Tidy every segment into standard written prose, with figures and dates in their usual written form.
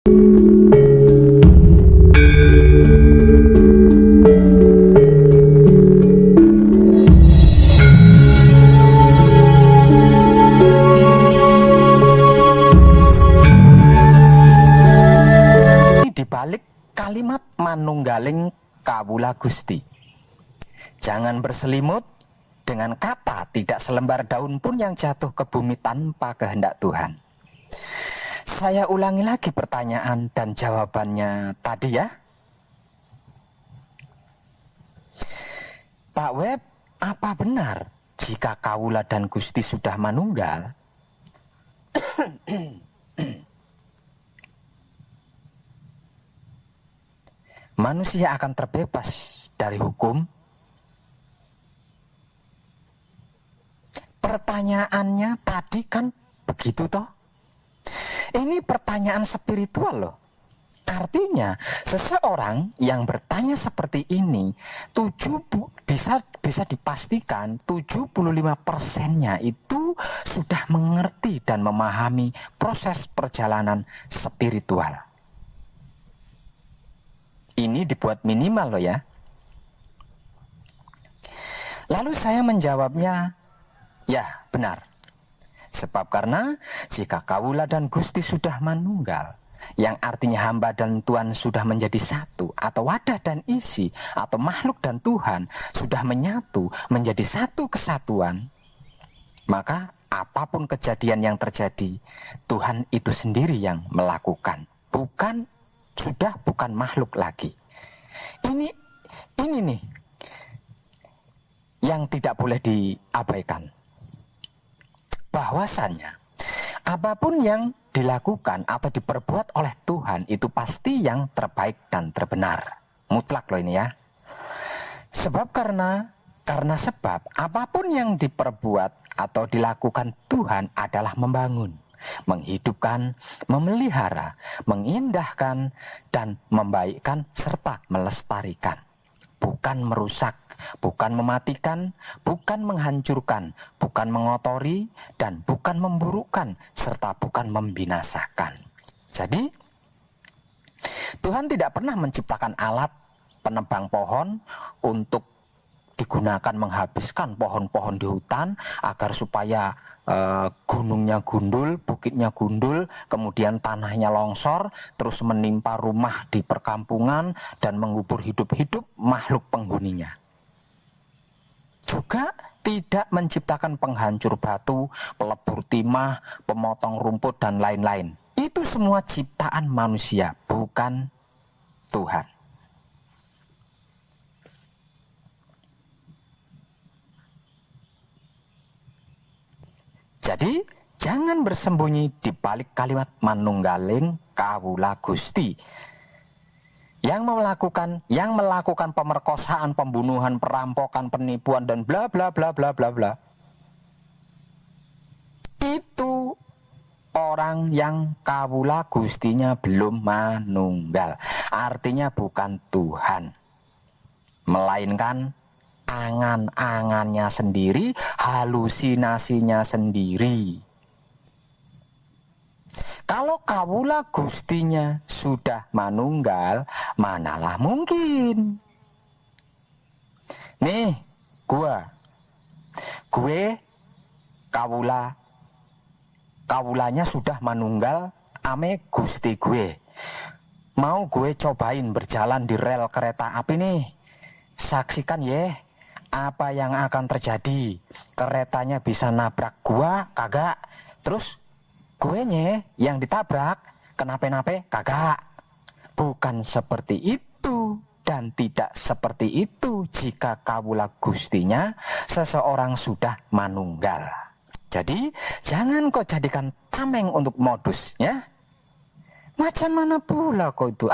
Di balik kalimat manunggaling kawula Gusti, jangan berselimut dengan kata tidak selembar daun pun yang jatuh ke bumi tanpa kehendak Tuhan. Saya ulangi lagi pertanyaan dan jawabannya tadi ya. Pak Web, apa benar jika kawula dan Gusti sudah manunggal? Manusia akan terbebas dari hukum? Pertanyaannya tadi kan begitu toh? Ini pertanyaan spiritual loh. Artinya seseorang yang bertanya seperti ini bisa dipastikan 75%-nya itu sudah mengerti dan memahami proses perjalanan spiritual. Ini dibuat minimal loh ya. Lalu saya menjawabnya, ya benar. Sebab karena jika kawula dan Gusti sudah manunggal, yang artinya hamba dan Tuhan sudah menjadi satu, atau wadah dan isi, atau makhluk dan Tuhan sudah menyatu menjadi satu kesatuan, maka apapun kejadian yang terjadi, Tuhan itu sendiri yang melakukan, bukan makhluk lagi. Ini nih yang tidak boleh diabaikan. Bahwasannya apapun yang dilakukan atau diperbuat oleh Tuhan itu pasti yang terbaik dan terbenar. Mutlak loh ini ya. Sebab karena apapun yang diperbuat atau dilakukan Tuhan adalah membangun, menghidupkan, memelihara, mengindahkan, dan membaikkan serta melestarikan. Bukan merusak, bukan mematikan, bukan menghancurkan, bukan mengotori, dan bukan memburukkan, serta bukan membinasakan. Jadi, Tuhan tidak pernah menciptakan alat penebang pohon untuk digunakan menghabiskan pohon-pohon di hutan agar supaya gunungnya gundul, bukitnya gundul, kemudian tanahnya longsor, terus menimpa rumah di perkampungan dan mengubur hidup-hidup makhluk penghuninya. Juga tidak menciptakan penghancur batu, pelebur timah, pemotong rumput, dan lain-lain. Itu semua ciptaan manusia, bukan Tuhan. Jadi, jangan bersembunyi di balik kalimat manunggaling kawula Gusti. Yang melakukan pemerkosaan, pembunuhan, perampokan, penipuan, dan bla bla bla bla bla bla. Itu orang yang kawula Gustinya belum manunggal. Artinya bukan Tuhan, melainkan angan-angannya sendiri, halusinasinya sendiri. Kalau kawula Gustinya sudah manunggal, manalah mungkin. Nih, gue kawulanya sudah manunggal ame Gusti gue. Mau gue cobain berjalan di rel kereta api nih. Saksikan ya apa yang akan terjadi. Keretanya bisa nabrak gua kagak, terus gue yang ditabrak kenapa-napa kagak. Bukan seperti itu dan tidak seperti itu jika kawula Gustinya seseorang sudah manunggal. Jadi jangan kau jadikan tameng untuk modus ya. Macam mana pula kau itu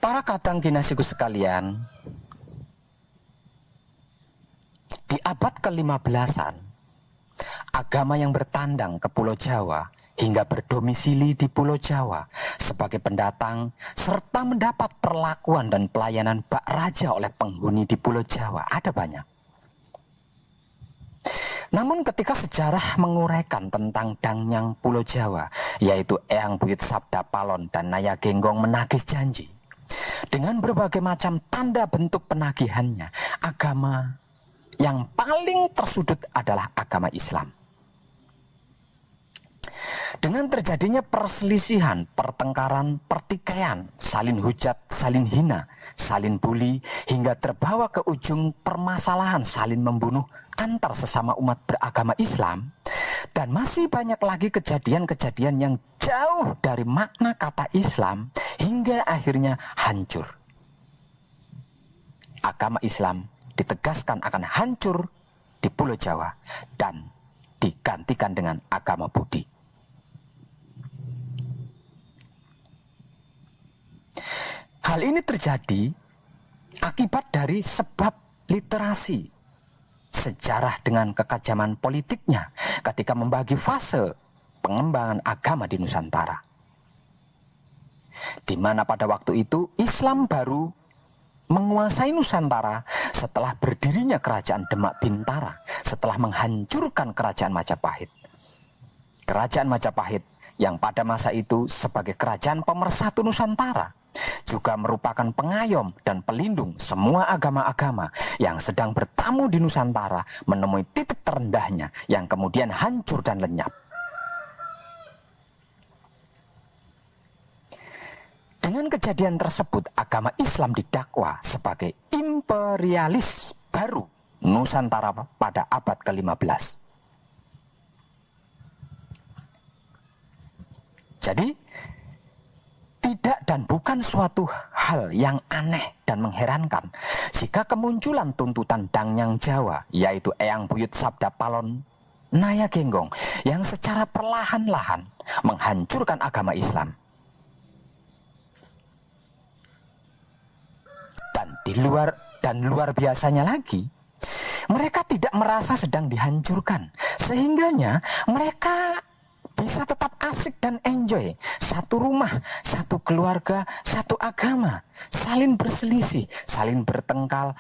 Para kadang kinasiku sekalian, di abad ke-15-an, agama yang bertandang ke Pulau Jawa hingga berdomisili di Pulau Jawa sebagai pendatang serta mendapat perlakuan dan pelayanan bak raja oleh penghuni di Pulau Jawa ada banyak. Namun ketika sejarah menguraikan tentang Dangnyang Pulau Jawa, yaitu Eyang Buyut Sabda Palon dan Naya Genggong menagih janji, dengan berbagai macam tanda bentuk penagihannya, agama yang paling tersudut adalah agama Islam. Dengan terjadinya perselisihan, pertengkaran, pertikaian, salin hujat, salin hina, salin bully, hingga terbawa ke ujung permasalahan salin membunuh antar sesama umat beragama Islam, dan masih banyak lagi kejadian-kejadian yang jauh dari makna kata Islam hingga akhirnya hancur. Agama Islam ditegaskan akan hancur di Pulau Jawa dan digantikan dengan agama Budi. Hal ini terjadi akibat dari sebab literasi sejarah dengan kekajaman politiknya ketika membagi fase pengembangan agama di Nusantara, di mana pada waktu itu Islam baru menguasai Nusantara setelah berdirinya kerajaan Demak Bintara, setelah menghancurkan kerajaan Majapahit. Kerajaan Majapahit yang pada masa itu sebagai kerajaan pemersatu Nusantara juga merupakan pengayom dan pelindung semua agama-agama yang sedang bertamu di Nusantara menemui titik terendahnya yang kemudian hancur dan lenyap. Dengan kejadian tersebut, agama Islam didakwa sebagai imperialis baru Nusantara pada abad ke-15. Jadi, tidak dan bukan suatu hal yang aneh dan mengherankan jika kemunculan tuntutan Dangnyang Jawa, yaitu Eyang Buyut Sabda Palon Naya Genggong, yang secara perlahan-lahan menghancurkan agama Islam. Dan luar biasanya lagi, mereka tidak merasa sedang dihancurkan, sehingganya mereka bisa tetap asik dan enjoy. Satu rumah, satu keluarga, satu agama, saling berselisih, saling bertengkar,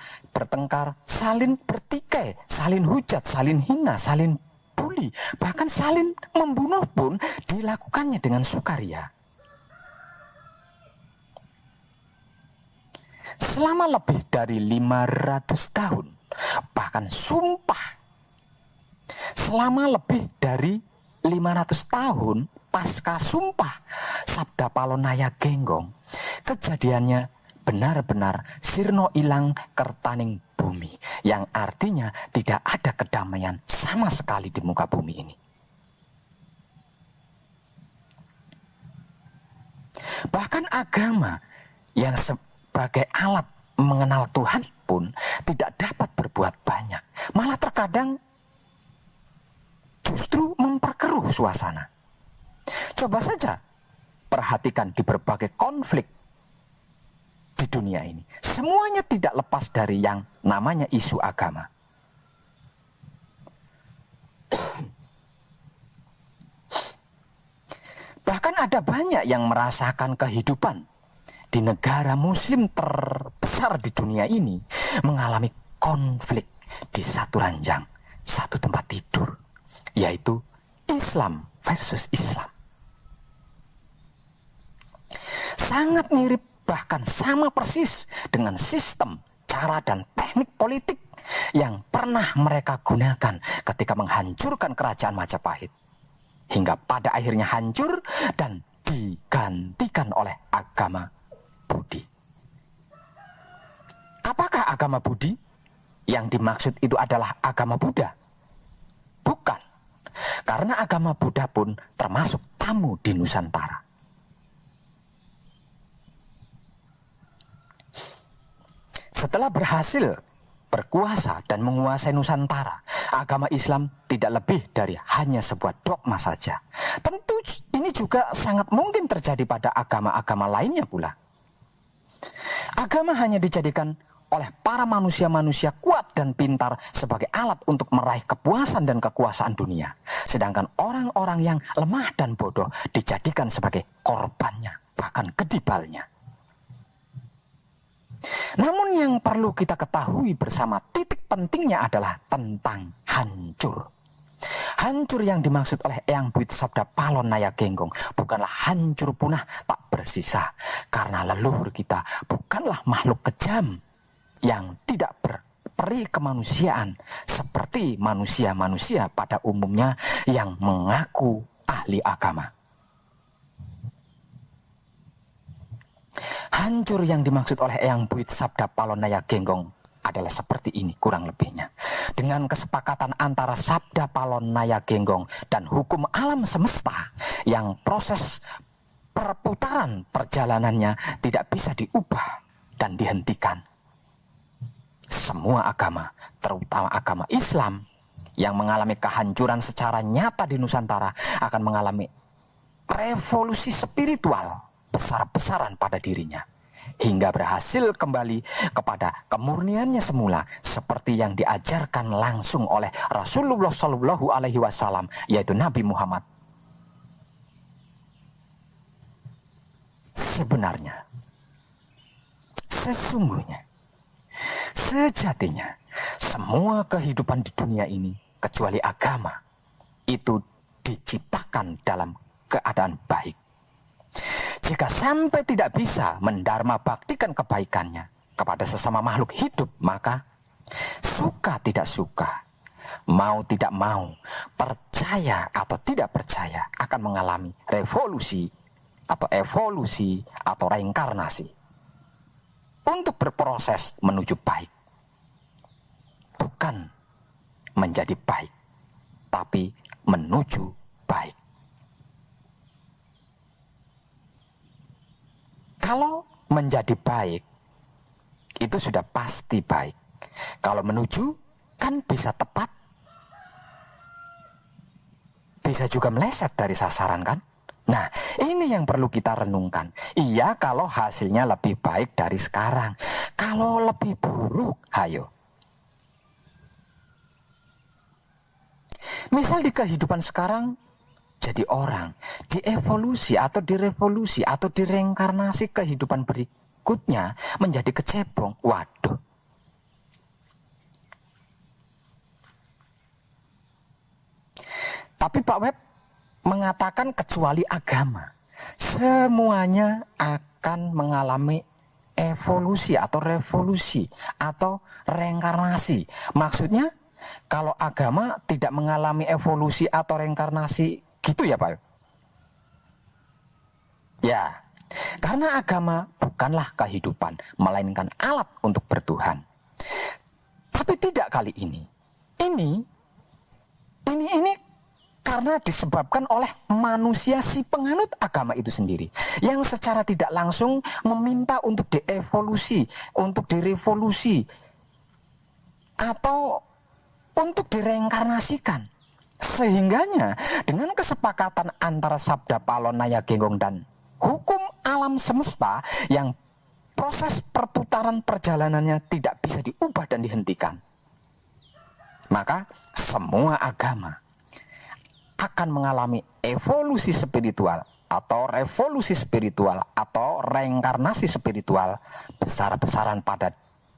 saling bertikai, saling hujat, saling hina, saling bully, bahkan saling membunuh pun dilakukannya dengan sukaria. Selama lebih dari 500 tahun, bahkan sumpah, selama lebih dari 500 tahun pasca sumpah Sabda Palon Naya Genggong, kejadiannya benar-benar sirno ilang kertaning bumi, yang artinya tidak ada kedamaian sama sekali di muka bumi ini. Bahkan agama yang sebagai alat mengenal Tuhan pun tidak dapat berbuat banyak, malah terkadang justru memperkeruh suasana. Coba saja perhatikan di berbagai konflik di dunia ini, semuanya tidak lepas dari yang namanya isu agama. Bahkan ada banyak yang merasakan kehidupan di negara muslim terbesar di dunia ini mengalami konflik di satu ranjang, satu tempat tidur, yaitu Islam versus Islam. Sangat mirip, bahkan sama persis dengan sistem, cara dan teknik politik yang pernah mereka gunakan ketika menghancurkan kerajaan Majapahit, hingga pada akhirnya hancur dan digantikan oleh agama Budi. Apakah agama Budi? Yang dimaksud itu adalah agama Buddha? Bukan, karena agama Buddha pun termasuk tamu di Nusantara. Setelah berhasil berkuasa dan menguasai Nusantara, agama Islam tidak lebih dari hanya sebuah dogma saja. Tentu ini juga sangat mungkin terjadi pada agama-agama lainnya pula. Agama hanya dijadikan oleh para manusia-manusia kuat dan pintar sebagai alat untuk meraih kepuasan dan kekuasaan dunia. Sedangkan orang-orang yang lemah dan bodoh dijadikan sebagai korbannya. bahkan kedibalnya. Namun yang perlu kita ketahui bersama, titik pentingnya adalah tentang hancur. Hancur yang dimaksud oleh Eyang Buyut Sabda Palon Naya Genggong bukanlah hancur punah tak bersisa, karena leluhur kita bukanlah makhluk kejam yang tidak berperi kemanusiaan seperti manusia-manusia pada umumnya yang mengaku ahli agama. Hancur yang dimaksud oleh Eyang Buyut Sabda Palon Naya Genggong adalah seperti ini kurang lebihnya. Dengan kesepakatan antara Sabda Palon Naya Genggong dan hukum alam semesta yang proses perputaran perjalanannya tidak bisa diubah dan dihentikan. Semua agama, terutama agama Islam yang mengalami kehancuran secara nyata di Nusantara, akan mengalami revolusi spiritual besar-besaran pada dirinya, hingga berhasil kembali kepada kemurniannya semula, seperti yang diajarkan langsung oleh Rasulullah Shallallahu Alaihi Wasallam, yaitu Nabi Muhammad. Sebenarnya, sesungguhnya, sejatinya, semua kehidupan di dunia ini kecuali agama itu diciptakan dalam keadaan baik. Jika sampai tidak bisa mendharma baktikan kebaikannya kepada sesama makhluk hidup, maka suka tidak suka, mau tidak mau, percaya atau tidak percaya akan mengalami revolusi atau evolusi atau reinkarnasi untuk berproses menuju baik. Bukan menjadi baik, tapi menuju baik. Kalau menjadi baik, itu sudah pasti baik. Kalau menuju, kan bisa tepat. Bisa juga meleset dari sasaran, kan? Nah, ini yang perlu kita renungkan. Iya, kalau hasilnya lebih baik dari sekarang. Kalau lebih buruk, hayo. Misal di kehidupan sekarang, jadi orang, dievolusi atau direvolusi atau direinkarnasi kehidupan berikutnya menjadi kecebong. Waduh. Tapi Pak Web mengatakan kecuali agama, semuanya akan mengalami evolusi atau revolusi atau reinkarnasi. Maksudnya kalau agama tidak mengalami evolusi atau reinkarnasi, gitu ya Pak? Ya, karena agama bukanlah kehidupan, melainkan alat untuk bertuhan. Tapi tidak kali ini. Ini karena disebabkan oleh manusia si penganut agama itu sendiri, yang secara tidak langsung meminta untuk dievolusi, untuk direvolusi, atau untuk direinkarnasikan. Sehingganya dengan kesepakatan antara Sabda Palon Naya Genggong dan hukum alam semesta yang proses perputaran perjalanannya tidak bisa diubah dan dihentikan, maka semua agama akan mengalami evolusi spiritual atau revolusi spiritual atau reinkarnasi spiritual besar-besaran pada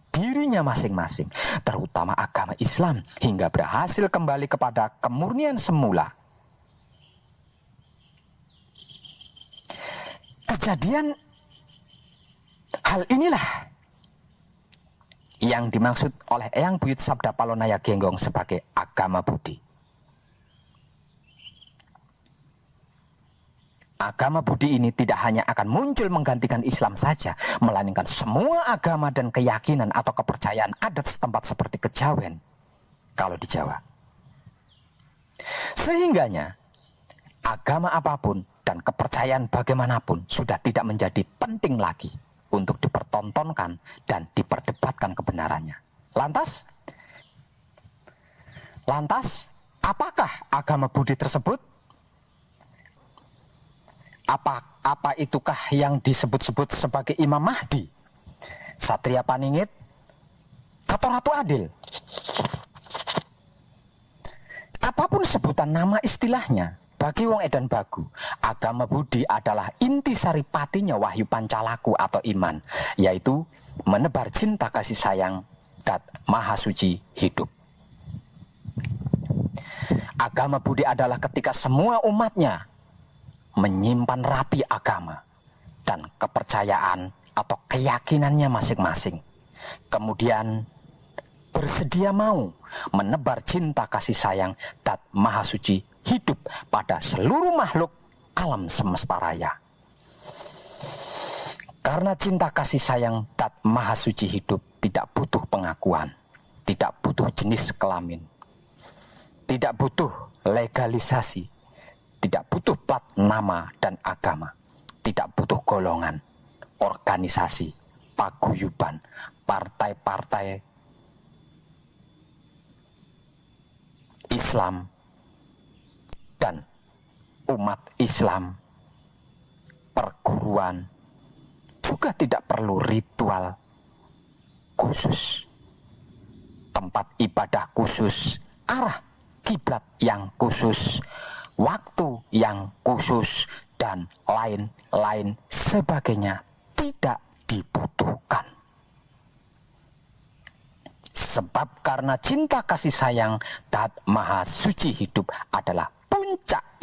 dirinya masing-masing, terutama agama Islam, hingga berhasil kembali kepada kemurnian semula. Kejadian hal inilah yang dimaksud oleh Eyang Buyut Sabda Palon Naya Genggong sebagai agama budi. Agama budi ini tidak hanya akan muncul menggantikan Islam saja, melainkan semua agama dan keyakinan atau kepercayaan adat setempat seperti kejawen kalau di Jawa. Sehingganya agama apapun dan kepercayaan bagaimanapun sudah tidak menjadi penting lagi untuk dipertontonkan dan diperdebatkan kebenarannya. Lantas, apakah agama budi tersebut? Apa itukah yang disebut-sebut sebagai Imam Mahdi, Satria Paningit, atau Ratu Adil? Apapun sebutan nama istilahnya, Bagi wong edan bagu, agama Budi adalah intisari patinya wahyu pancalaku atau iman, yaitu menebar cinta kasih sayang dat maha suci hidup. Agama Budi adalah ketika semua umatnya menyimpan rapi agama dan kepercayaan atau keyakinannya masing-masing. Kemudian bersedia mau menebar cinta kasih sayang dat maha suci hidup pada seluruh makhluk alam semesta raya. Karena cinta kasih sayang dat maha suci hidup tidak butuh pengakuan, tidak butuh jenis kelamin, tidak butuh legalisasi, tidak butuh plat nama dan agama, tidak butuh golongan, organisasi, paguyuban, partai-partai Islam dan umat Islam, perguruan, juga tidak perlu ritual khusus, tempat ibadah khusus, arah kiblat yang khusus, waktu yang khusus, dan lain-lain sebagainya tidak dibutuhkan. Sebab karena cinta kasih sayang dat maha suci hidup adalah puncak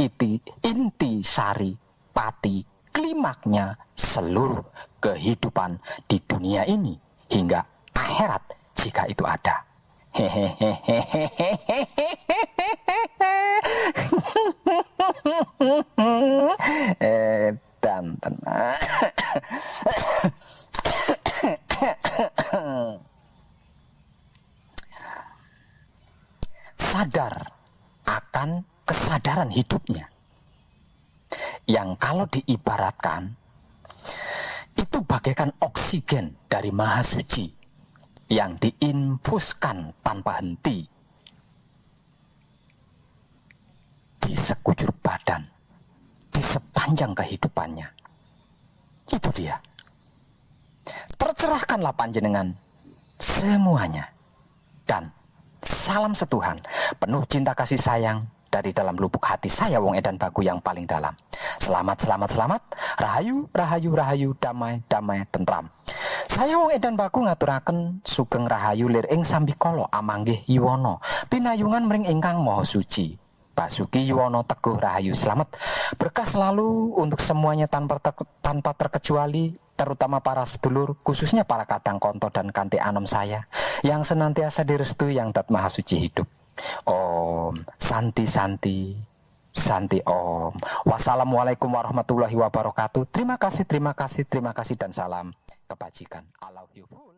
inti sari pati klimaknya seluruh kehidupan di dunia ini hingga akhirat jika itu ada. Dan tenang. Sadar akan kesadaran hidupnya yang kalau diibaratkan itu bagaikan oksigen dari maha suci yang diinfuskan tanpa henti di sekujur badan, di sepanjang kehidupannya. Itu dia. Tercerahkanlah panjenengan semuanya. Dan salam setuhan, penuh cinta kasih sayang dari dalam lubuk hati saya wong edan bagu yang paling dalam. Selamat, selamat, selamat. Rahayu, rahayu, rahayu, damai, damai, tentram. Saya wong edan bagu ngaturaken sugeng rahayu lir ing sambikala amanggih Yuwana pinayungan mring ingkang maha suci. Basuki Yuwana Teguh Rahayu selamat. Berkah selalu untuk semuanya tanpa terkecuali, terutama para sedulur, khususnya para kadang konto dan kanti anom saya yang senantiasa direstui yang dat maha suci hidup. Om Santi Santi Santi Om. Wassalamualaikum warahmatullahi wabarakatuh. Terima kasih, terima kasih, terima kasih dan salam kebajikan. I love you.